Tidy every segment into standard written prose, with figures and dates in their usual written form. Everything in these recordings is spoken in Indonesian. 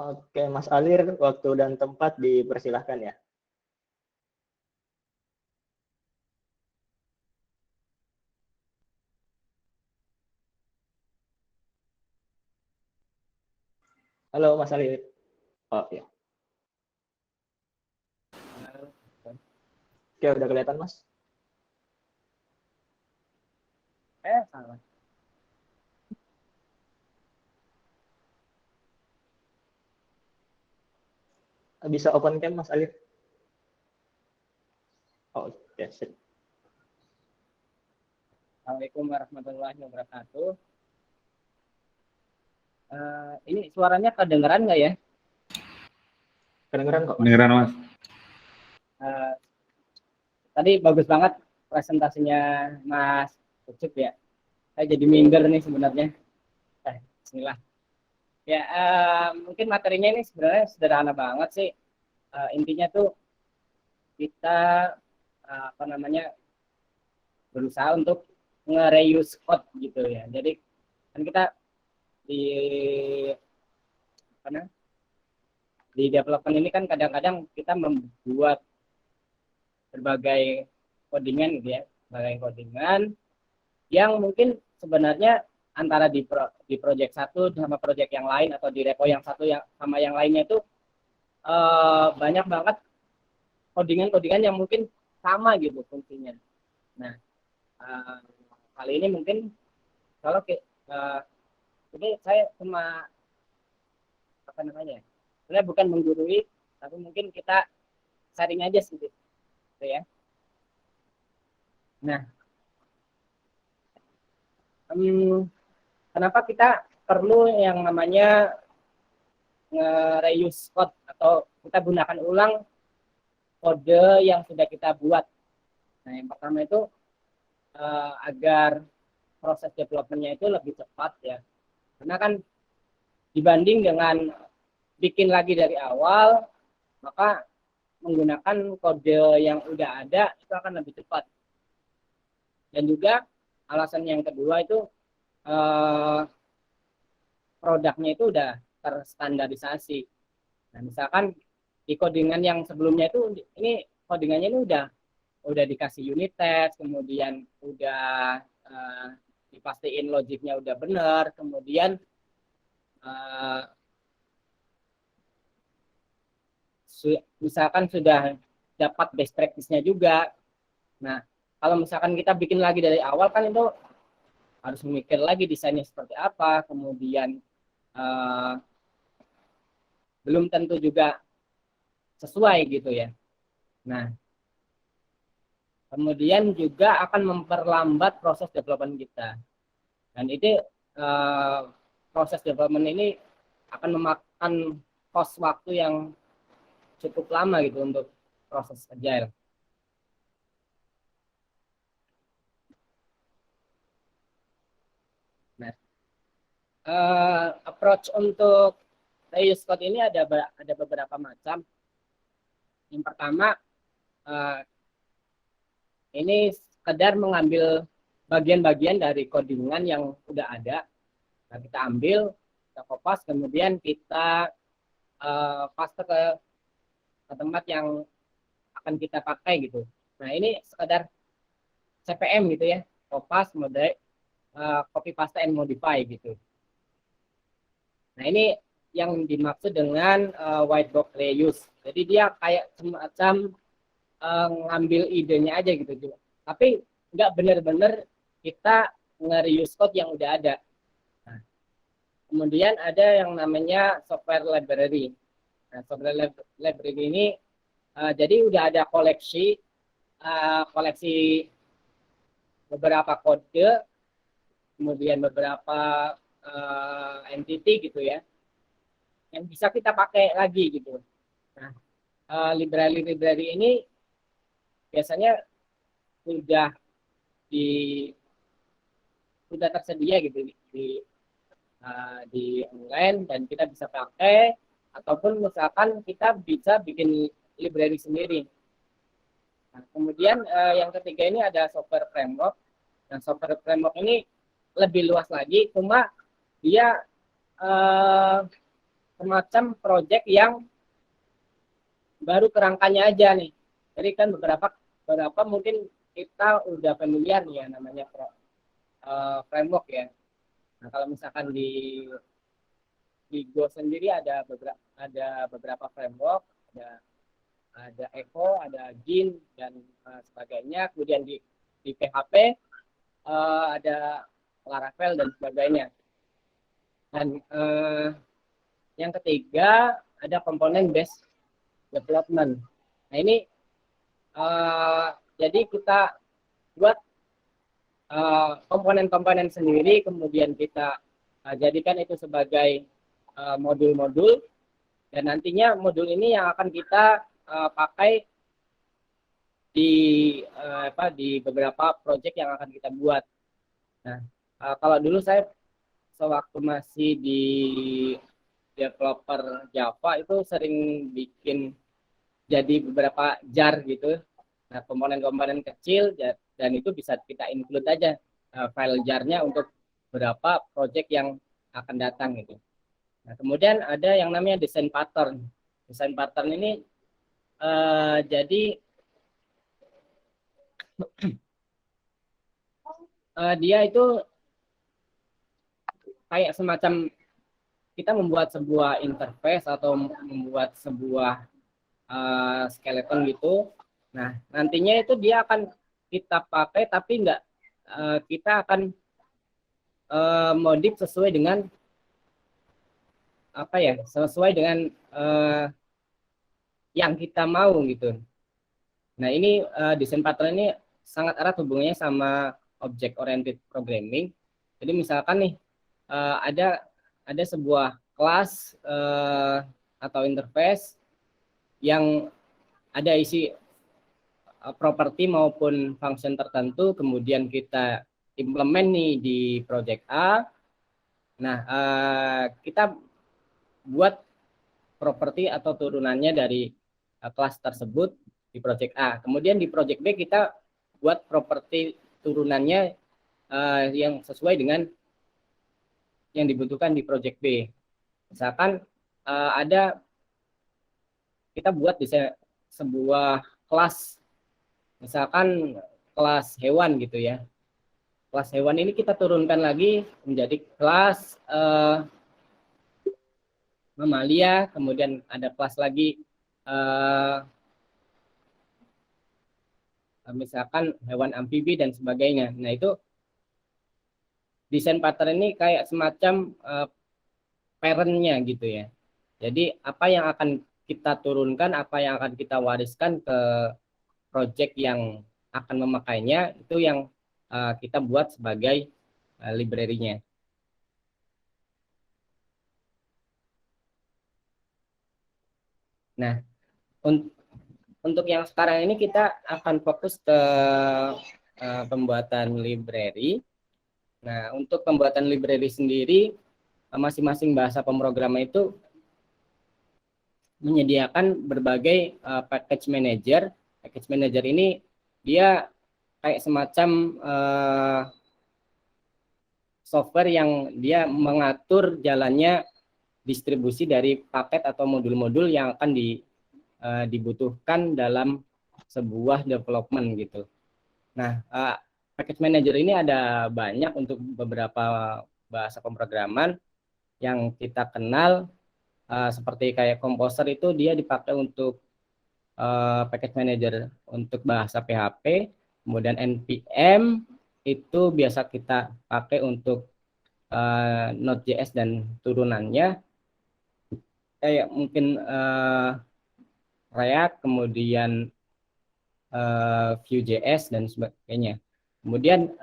Oke, Mas Alir, waktu dan tempat dipersilahkan ya. Halo, Mas Alir. Oh, ya. Oke, udah kelihatan, Mas? Salah. Bisa open cam, Mas Alir? Oh, oke, sip. Assalamualaikum warahmatullahi wabarakatuh. Ini suaranya kedengeran nggak ya? Kedengeran kok, Mas? Kedengeran, Mas. Uh, Tadi bagus banget presentasinya Mas Ucup ya. Saya jadi minder nih sebenarnya. Bismillah. Ya, mungkin materinya ini sebenarnya sederhana banget sih. Intinya tuh kita berusaha untuk nge-reuse code gitu ya. Jadi kan kita di apa namanya, di development ini kan kadang-kadang kita membuat berbagai codingan gitu ya, berbagai codingan yang mungkin sebenarnya antara di project satu sama project yang lain atau di repo yang satu yang sama yang lainnya itu banyak banget codingan-codingan yang mungkin sama gitu fungsinya. Nah, kali ini mungkin kalau ini saya cuma apa namanya? Sebenarnya bukan menggurui, tapi mungkin kita sharing aja sih gitu ya. Nah, kenapa kita perlu yang namanya nge-reuse code atau kita gunakan ulang kode yang sudah kita buat. Nah, yang pertama itu agar proses development-nya itu lebih cepat ya. Karena kan dibanding dengan bikin lagi dari awal, maka menggunakan kode yang udah ada itu akan lebih cepat. Dan juga alasan yang kedua itu produknya itu udah terstandarisasi. Nah, misalkan di codingan yang sebelumnya itu ini codingannya ini udah dikasih unit test, kemudian udah dipastiin logiknya udah benar, kemudian misalkan sudah dapat best practice-nya juga. Nah, kalau misalkan kita bikin lagi dari awal kan itu harus memikir lagi desainnya seperti apa, kemudian belum tentu juga sesuai gitu ya. Nah, kemudian juga akan memperlambat proses development kita. Dan itu proses development ini akan memakan cost waktu yang cukup lama gitu untuk proses agile. Nah, approach untuk reuse code ini ada beberapa macam. Yang pertama, ini sekedar mengambil bagian-bagian dari codingan yang udah ada. Nah, kita ambil, kita kopas, kemudian kita paste ke tempat yang akan kita pakai gitu. Nah, ini sekedar CPM gitu ya, kopas, copy paste and modify gitu. Nah, ini yang dimaksud dengan white box reuse. Jadi dia kayak semacam ngambil idenya aja gitu juga. Tapi nggak benar-benar kita nge-reuse code yang udah ada. Nah, kemudian ada yang namanya software library. Nah, software library ini jadi udah ada koleksi beberapa kode, kemudian beberapa entity gitu ya, yang bisa kita pakai lagi gitu. Nah, library ini biasanya sudah tersedia gitu di online dan kita bisa pakai, ataupun misalkan kita bisa bikin library sendiri. Nah, kemudian yang ketiga ini ada software framework. Nah, software framework ini lebih luas lagi, cuma dia semacam project yang baru kerangkanya aja nih. Jadi kan beberapa mungkin kita udah familiar nih ya namanya framework ya. Nah, kalau misalkan di Go sendiri ada beberapa framework, ada Evo, ada Gin dan sebagainya. Kemudian di PHP ada Laravel dan sebagainya. Dan yang ketiga ada komponen based development. Nah ini jadi kita buat komponen-komponen sendiri, kemudian kita jadikan itu sebagai modul-modul, dan nantinya modul ini yang akan kita pakai di beberapa project yang akan kita buat. Nah, kalau dulu saya sewaktu masih di developer Java itu sering bikin jadi beberapa jar gitu. Nah, komponen-komponen kecil dan itu bisa kita include aja file jarnya untuk beberapa project yang akan datang gitu. Nah, kemudian ada yang namanya design pattern. Design pattern ini jadi dia itu kayak semacam kita membuat sebuah interface atau membuat sebuah skeleton gitu. Nah, nantinya itu dia akan kita pakai, tapi enggak kita akan modif sesuai dengan apa ya, sesuai dengan yang kita mau gitu. Nah, ini desain pattern ini sangat erat hubungannya sama object oriented programming. Jadi misalkan nih ada sebuah kelas atau interface yang ada isi properti maupun function tertentu, kemudian kita implement nih di project A. Nah, kita buat properti atau turunannya dari kelas tersebut di project A. Kemudian di project B kita buat properti turunannya yang sesuai dengan yang dibutuhkan di project B. Misalkan kita buat di sebuah kelas, misalkan kelas hewan gitu ya. Kelas hewan ini kita turunkan lagi menjadi kelas mamalia, kemudian ada kelas lagi misalkan hewan amfibi dan sebagainya. Nah, itu desain pattern ini kayak semacam parent-nya gitu ya. Jadi apa yang akan kita turunkan, apa yang akan kita wariskan ke project yang akan memakainya, itu yang kita buat sebagai library-nya. Nah, untuk yang sekarang ini kita akan fokus ke pembuatan library. Nah, untuk pembuatan library sendiri, masing-masing bahasa pemrograman itu menyediakan berbagai package manager. Package manager ini dia kayak semacam software yang dia mengatur jalannya distribusi dari paket atau modul-modul yang akan dibutuhkan dalam sebuah development gitu. Nah, package manager ini ada banyak untuk beberapa bahasa pemrograman yang kita kenal, seperti kayak Composer itu dia dipakai untuk package manager untuk bahasa PHP, kemudian npm itu biasa kita pakai untuk Node.js dan turunannya, kayak mungkin React, kemudian Vue.js dan sebagainya. Kemudian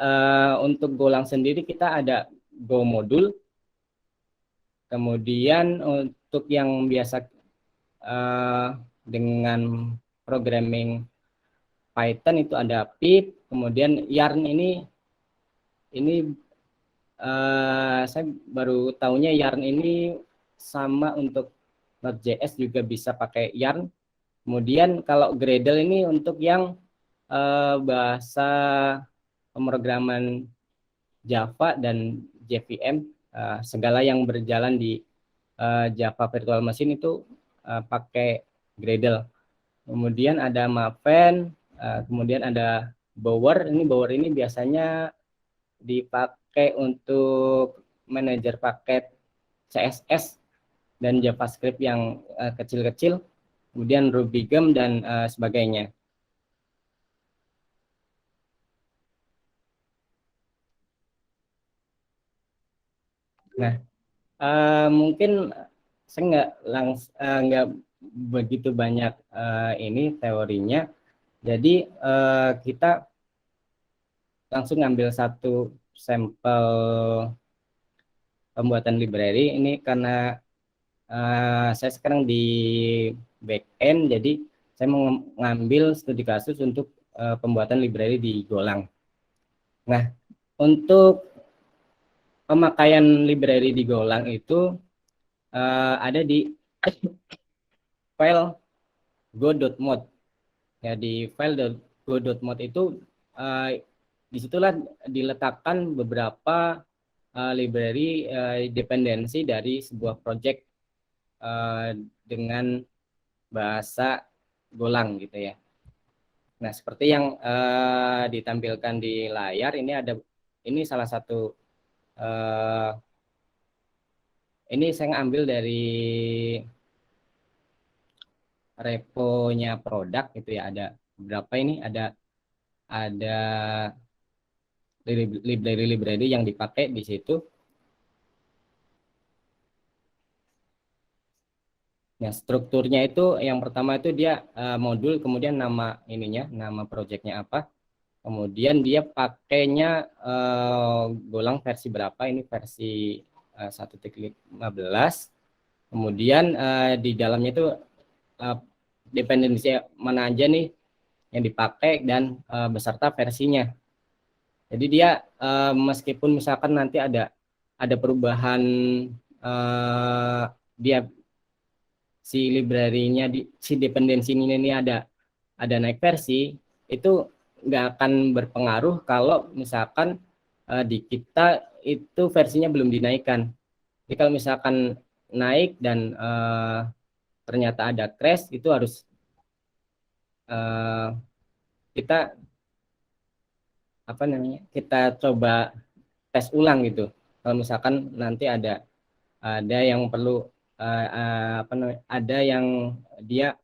untuk Golang sendiri kita ada Go modul. Kemudian untuk yang biasa dengan programming Python itu ada pip. Kemudian Yarn ini saya baru tahunya Yarn ini sama untuk Node.js juga bisa pakai Yarn. Kemudian kalau Gradle ini untuk yang bahasa pemrograman Java dan JVM, segala yang berjalan di Java Virtual Machine itu pakai Gradle. Kemudian ada Maven, kemudian ada Bower. Bower ini biasanya dipakai untuk manajer paket CSS dan JavaScript yang kecil-kecil, kemudian RubyGem dan sebagainya. Nah, mungkin saya nggak begitu banyak ini teorinya. Jadi kita langsung ngambil satu sampel pembuatan library ini karena saya sekarang di backend, jadi saya mengambil studi kasus untuk pembuatan library di Golang. Nah, untuk pemakaian library di Golang itu ada di file go.mod. Ya, di file go.mod itu disitulah diletakkan beberapa library dependensi dari sebuah project dengan bahasa Golang gitu ya. Nah, seperti yang ditampilkan di layar ini salah satu ini saya ngambil dari reponya produk gitu ya. Ada berapa ini? Ada library yang dipakai di situ. Nah, strukturnya itu yang pertama itu dia modul, kemudian nama nama projectnya apa, kemudian dia pakainya Golang versi berapa, ini versi 1.15, kemudian di dalamnya itu dependensi mana aja nih yang dipakai dan beserta versinya. Jadi dia meskipun misalkan nanti ada perubahan dia si library-nya si dependensi ini ada naik versi, itu nggak akan berpengaruh kalau misalkan di kita itu versinya belum dinaikkan. Jadi kalau misalkan naik dan ternyata ada crash, itu harus kita kita coba tes ulang gitu. Kalau misalkan nanti ada yang perlu ada yang dia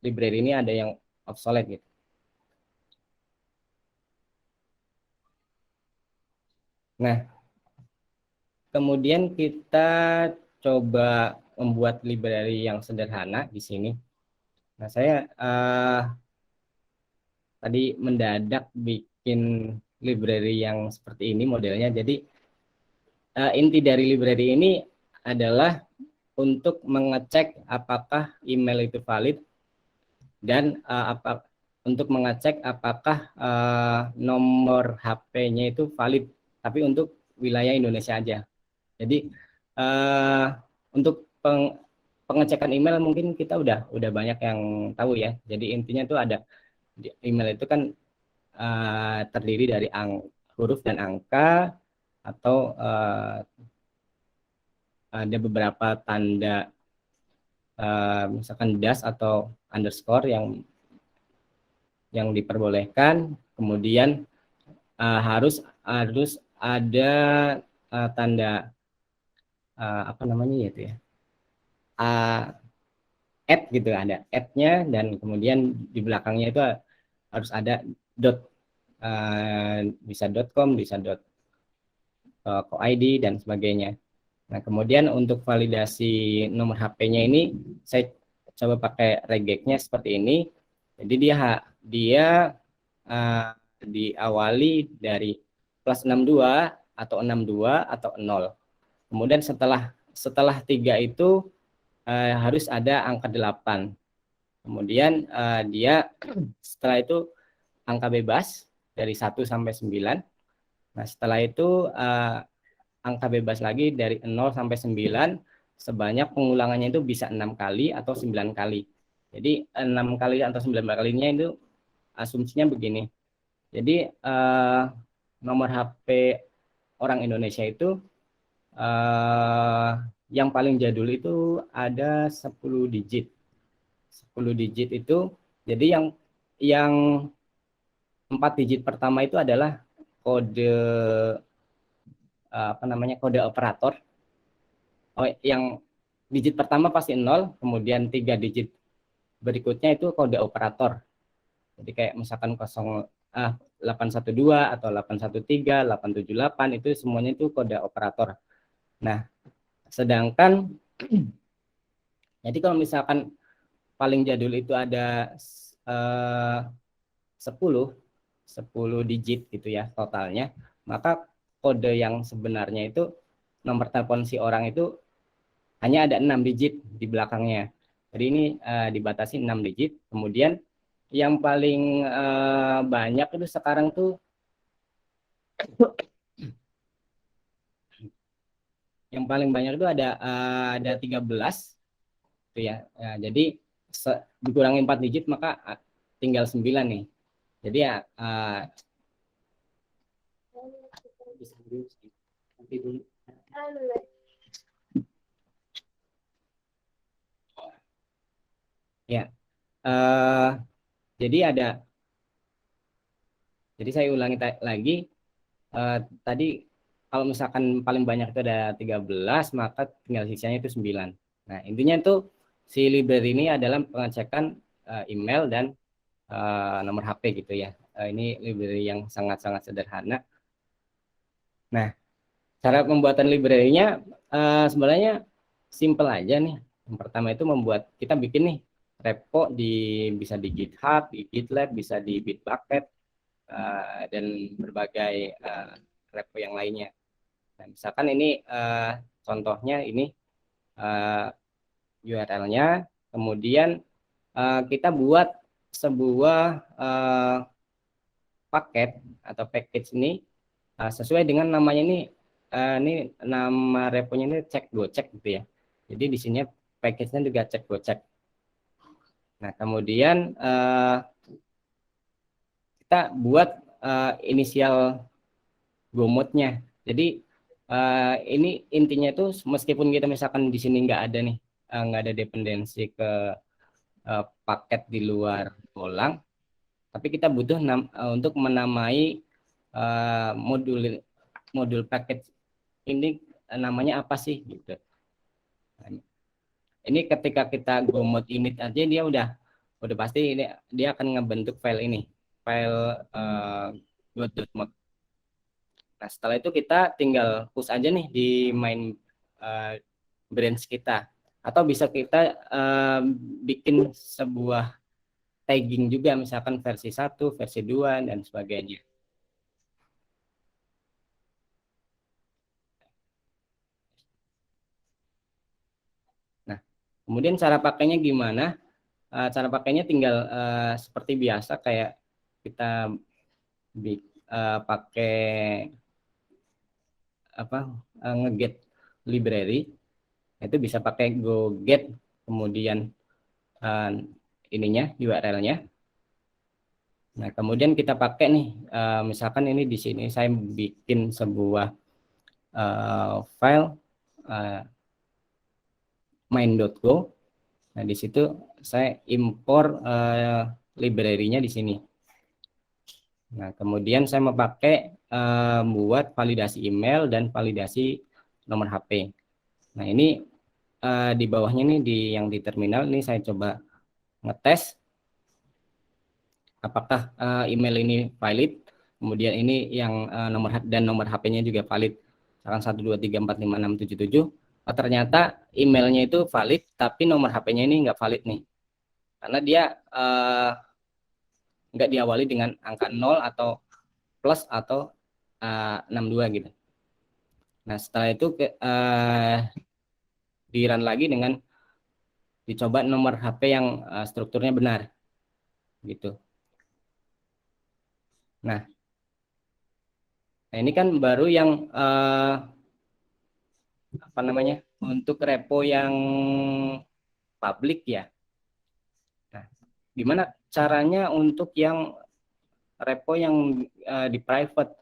library ini ada yang obsolete gitu. Nah, kemudian kita coba membuat library yang sederhana di sini. Nah, saya tadi mendadak bikin library yang seperti ini modelnya. Jadi inti dari library ini adalah untuk mengecek apakah email itu valid dan untuk mengecek apakah nomor HP-nya itu valid, tapi untuk wilayah Indonesia aja. Jadi untuk pengecekan email mungkin kita udah banyak yang tahu ya. Jadi intinya itu ada email itu kan terdiri dari huruf dan angka, atau ada beberapa tanda misalkan dash atau underscore yang diperbolehkan. Kemudian harus ada tanda apa namanya itu ya, add gitu, ada add-nya, dan kemudian di belakangnya itu harus ada dot, bisa .com, bisa .co.id dan sebagainya. Nah, kemudian untuk validasi nomor HP-nya ini saya coba pakai regexnya seperti ini. Jadi dia diawali dari plus 62 atau 62 atau 0. Kemudian setelah 3 itu harus ada angka 8. Kemudian dia setelah itu angka bebas dari 1 sampai 9. Nah, setelah itu angka bebas lagi dari 0 sampai 9, sebanyak pengulangannya itu bisa 6 kali atau 9 kali. Jadi 6 kali atau 9 kalinya itu asumsinya begini. Jadi nomor HP orang Indonesia itu yang paling jadul itu ada 10 digit. 10 digit itu, jadi yang 4 digit pertama itu adalah kode kode operator. Yang digit pertama pasti 0, kemudian 3 digit berikutnya itu kode operator. Jadi kayak misalkan 812 atau 813, 878 itu semuanya itu kode operator. Nah, sedangkan jadi kalau misalkan paling jadul itu ada 10 digit gitu ya totalnya, maka kode yang sebenarnya itu nomor telepon si orang itu hanya ada 6 digit di belakangnya. Jadi ini dibatasi 6 digit. Kemudian yang paling banyak itu sekarang tuh yang paling banyak itu ada 13 gitu ya. Jadi dikurangi 4 digit maka tinggal 9 nih. Jadi ya ya jadi jadi saya ulangi lagi tadi kalau misalkan paling banyak itu ada 13 maka tinggal sisanya itu 9. Nah, intinya itu si library ini adalah pengecekan email dan nomor HP gitu ya. Ini library yang sangat-sangat sederhana. Nah, cara pembuatan library-nya sebenarnya simple aja nih. Yang pertama itu membuat kita bikin nih repo bisa di GitHub, di GitLab, bisa di Bitbucket dan berbagai repo yang lainnya. Nah, misalkan ini contohnya ini URL-nya, kemudian kita buat sebuah paket atau package ini sesuai dengan namanya ini nama reponya ini cek gocek gitu ya. Jadi di sini package-nya juga cek gocek. Nah, kemudian kita buat inisial gomotnya. Jadi ini intinya itu meskipun kita misalkan di sini nggak ada nih, nggak ada dependensi ke paket di luar Golang, tapi kita butuh untuk menamai modul paket ini namanya apa sih gitu. Ini ketika kita gomot init aja dia udah pasti dia akan ngebentuk file ini, file go.mod. Nah, setelah itu kita tinggal push aja nih di main branch kita. Atau bisa kita bikin sebuah tagging juga, misalkan versi 1, versi 2, dan sebagainya. Nah, kemudian cara pakainya gimana? Cara pakainya tinggal seperti biasa, kayak kita pakai nge-get library, itu bisa pakai go get, kemudian ininya URL-nya. Nah, kemudian kita pakai nih, misalkan ini di sini saya bikin sebuah file main.go. Nah, di situ saya impor library-nya di sini. Nah, kemudian saya mau pakai buat validasi email dan validasi nomor HP. Nah, ini di bawahnya nih yang di terminal ini saya coba ngetes apakah email ini valid, kemudian ini yang nomor HP-nya juga valid, misalkan 1234567. Ternyata emailnya itu valid, tapi nomor HP-nya ini nggak valid nih, karena dia nggak diawali dengan angka 0 atau plus atau 62 gitu. Nah, setelah itu di run lagi dengan dicoba nomor HP yang strukturnya benar gitu. Nah, ini kan baru yang untuk repo yang publik ya. Nah, gimana caranya untuk yang repo yang di private?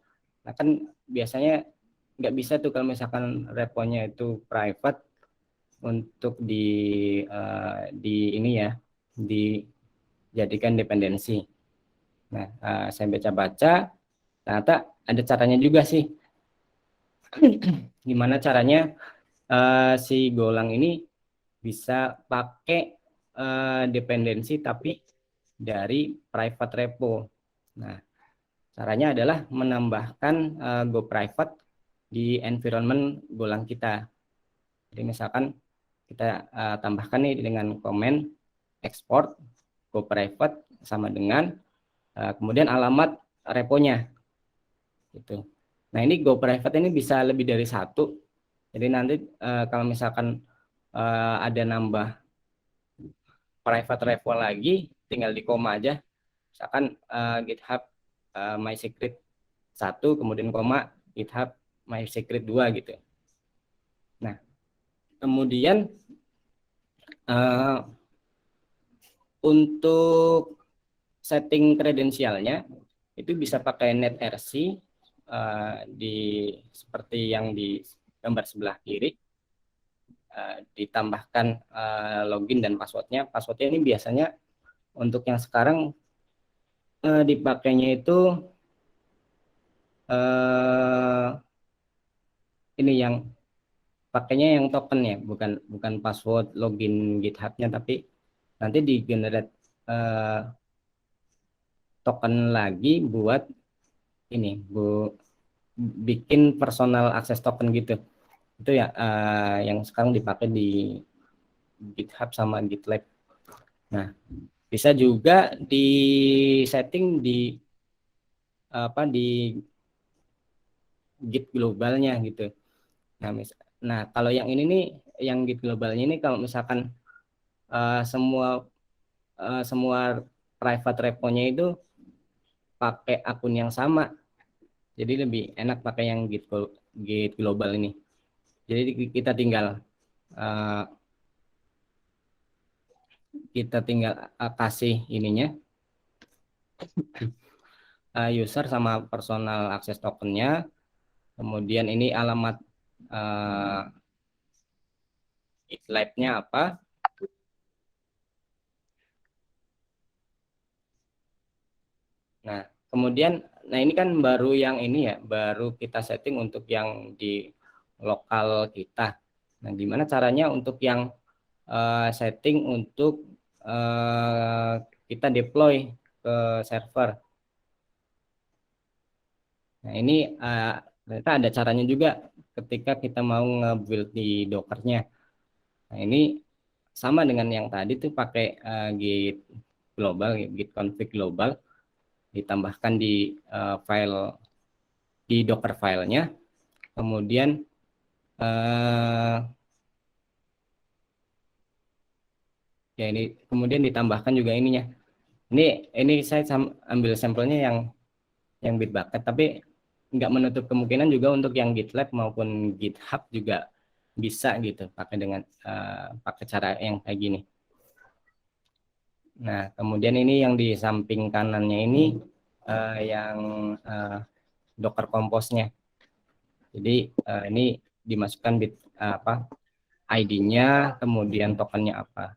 Nah, kan biasanya nggak bisa tuh kalau misalkan reponya itu private, untuk di ini ya, dijadikan dependensi. Nah, saya baca-baca, ternyata ada caranya juga sih. Gimana caranya si Golang ini bisa pakai dependensi tapi dari private repo. Nah, caranya adalah menambahkan Go Private di environment Golang kita. Jadi misalkan kita tambahkan nih dengan komen export Go Private sama dengan kemudian alamat reponya gitu. Nah, ini Go Private ini bisa lebih dari satu. Jadi nanti kalau misalkan ada nambah private repo lagi, tinggal di koma aja. Misalkan GitHub My Secret 1, kemudian koma GitHub My Secret 2 gitu. Nah, kemudian untuk setting kredensialnya itu bisa pakai netrc seperti yang di gambar sebelah kiri. Ditambahkan login dan passwordnya. Passwordnya ini biasanya untuk yang sekarang dipakainya itu ini yang pakainya yang token ya, bukan password login GitHub-nya, tapi nanti di generate token lagi buat ini bikin personal access token gitu. Itu ya yang sekarang dipakai di GitHub sama GitLab. Nah, bisa juga di setting di Git globalnya gitu. Nah, kalau yang ini nih, yang Git globalnya ini kalau misalkan semua private repo-nya itu pakai akun yang sama, jadi lebih enak pakai yang Git global ini. Jadi kita tinggal kasih ininya user sama personal access tokennya, kemudian ini alamat GitLab-nya apa, nah kemudian ini kan baru yang ini ya, baru kita setting untuk yang di lokal kita. Nah, gimana caranya untuk yang setting untuk kita deploy ke server. Nah, ini ternyata ada caranya juga ketika kita mau nge-build di Docker-nya. Nah, ini sama dengan yang tadi tuh pakai git global, git config global, ditambahkan di file di Docker filenya, kemudian ya ini kemudian ditambahkan juga ininya. Ini saya ambil sampelnya yang Bitbucket, tapi nggak menutup kemungkinan juga untuk yang GitLab maupun GitHub juga bisa gitu pakai dengan pakai cara yang kayak gini. Nah, kemudian ini yang di samping kanannya ini yang Docker Compose-nya. Jadi ini dimasukkan ID-nya, kemudian tokennya apa.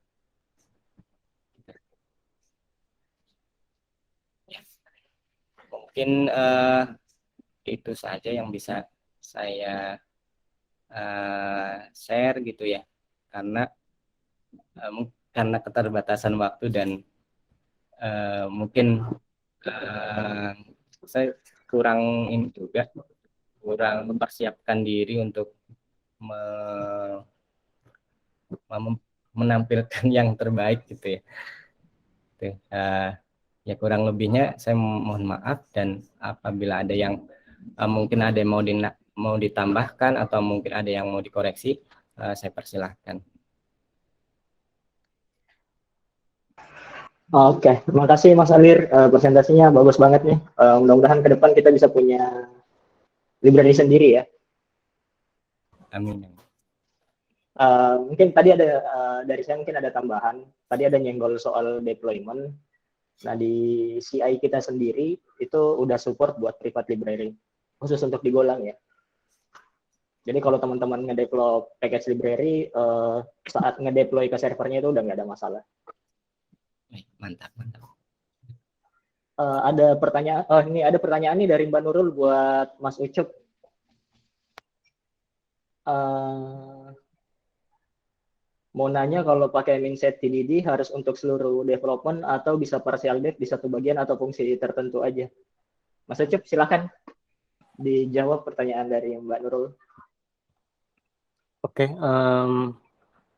Mungkin itu saja yang bisa saya share gitu ya, karena keterbatasan waktu dan mungkin saya kurang mempersiapkan diri untuk menampilkan yang terbaik gitu ya. Ya kurang lebihnya saya mohon maaf, dan apabila ada yang mungkin ada yang mau ditambahkan atau mungkin ada yang mau dikoreksi, saya persilahkan. Oke, terima kasih Mas Alir, presentasinya bagus banget nih. Mudah-mudahan ke depan kita bisa punya library sendiri ya. Amin. Mungkin tadi ada dari saya mungkin ada tambahan. Tadi ada nyenggol soal deployment. Nah, di CI kita sendiri itu udah support buat private library khusus untuk di Golang ya. Jadi kalau teman-teman ngedevelop package library, saat ngedeploy ke servernya itu udah nggak ada masalah. Mantap, mantap. Ada pertanyaan, ini ada pertanyaan nih dari Mbak Nurul buat Mas Ucup. Mau nanya kalau pakai Mindset TDD harus untuk seluruh development atau bisa partial dev di satu bagian atau fungsi tertentu aja. Mas Ucup silakan dijawab pertanyaan dari Mbak Nurul. Oke,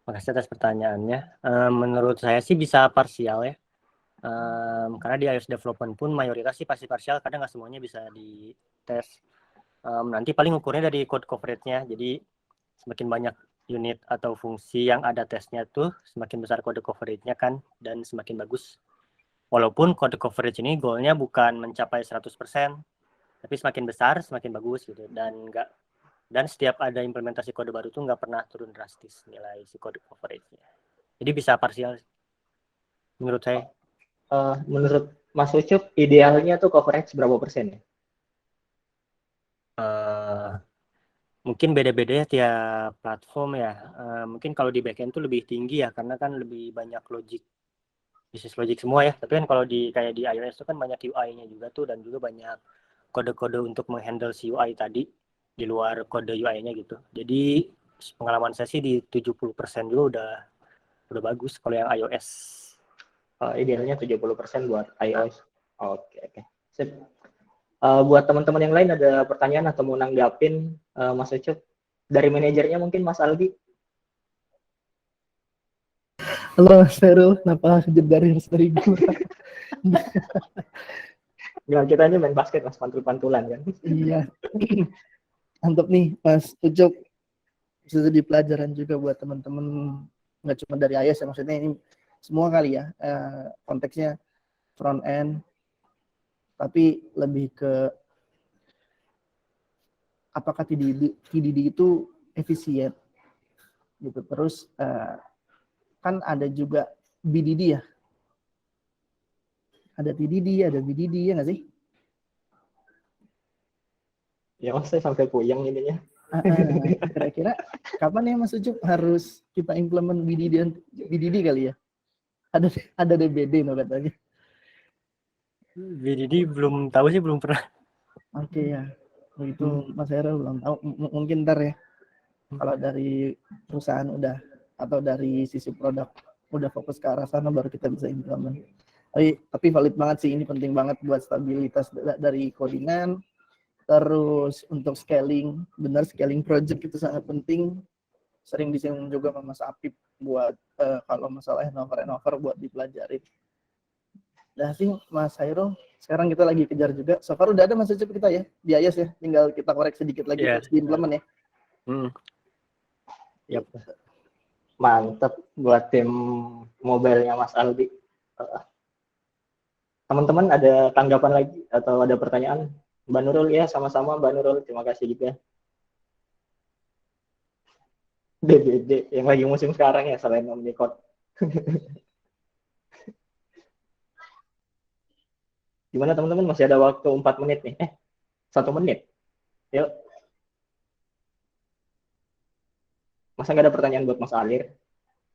makasih atas pertanyaannya. Menurut saya sih bisa parsial ya. Karena di iOS development pun mayoritas sih pasti parsial, kadang nggak semuanya bisa dites. Nanti paling ukurnya dari code coverage-nya. Jadi semakin banyak unit atau fungsi yang ada tesnya tuh, semakin besar kode coverage-nya kan, dan semakin bagus. Walaupun kode coverage ini goalnya bukan mencapai 100%, tapi semakin besar, semakin bagus gitu. Dan setiap ada implementasi kode baru tuh nggak pernah turun drastis nilai si kode coverage-nya. Jadi bisa parsial menurut saya. Menurut Mas Ucup, idealnya tuh coverage berapa persen ya? Mungkin beda-beda ya tiap platform ya. Mungkin kalau di backend tuh lebih tinggi ya, karena kan lebih banyak bisnis logic semua ya. Tapi kan kalau kayak di iOS itu kan banyak UI-nya juga tuh, dan juga banyak kode-kode untuk menghandle si UI tadi di luar kode UI-nya gitu. Jadi pengalaman saya sih di 70% juga udah bagus kalau yang iOS. Idealnya 70% buat iOS. Oke. Sip. Buat teman-teman yang lain ada pertanyaan atau mau nanggapin Mas Ucup? Dari manajernya mungkin Mas Aldi. Halo Mas Ferul, kenapa harus dari gue? Nggak, kita ini main basket Mas, pantul-pantulan kan. Iya. Mantap nih Mas Ucup. Sudah di pelajaran juga buat teman-teman, nggak cuma dari iOS ya, maksudnya ini semua kali ya, konteksnya front end, tapi lebih ke apakah TDD itu efisien gitu. Terus kan ada juga BDD ya, ada TDD, ada BDD ya nggak sih? Ya Mas, saya sampai puyeng ininya. Kira-kira kapan ya Mas Ucup harus kita implement BDD kali ya? Ada DBD no katanya. BDD belum tahu sih, belum pernah. Oke ya, begitu Mas Hera belum tahu. Mungkin ntar ya, kalau dari perusahaan udah, atau dari sisi produk udah fokus ke arah sana, baru kita bisa implement. Tapi valid banget sih, ini penting banget buat stabilitas dari codingan. Terus untuk scaling, benar scaling project itu sangat penting. Sering disinggung juga sama Mas Apip buat kalau masalah over and over buat dipelajari. Nah sih Mas Hairul, sekarang kita lagi kejar juga. So far udah ada Mas Ucup kita ya di iOS ya, tinggal kita koreksi sedikit lagi terus diimplement ya. Yep. Mantap buat tim mobile-nya Mas Aldi. Teman-teman ada tanggapan lagi atau ada pertanyaan? Mbak Nurul ya, sama-sama Mbak Nurul, terima kasih juga. DBD yang lagi musim sekarang ya, selain Omnicode. Gimana teman-teman, masih ada waktu 4 menit nih? 1 menit. Yuk. Masa nggak ada pertanyaan buat Mas Alir?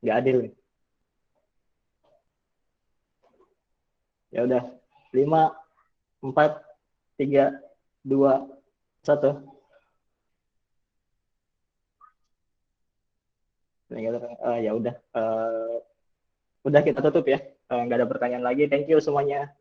Nggak adil nih. Ya udah. 5, 4, 3, 2, 1. Ya udah. Udah kita tutup ya. Nggak ada pertanyaan lagi. Thank you semuanya.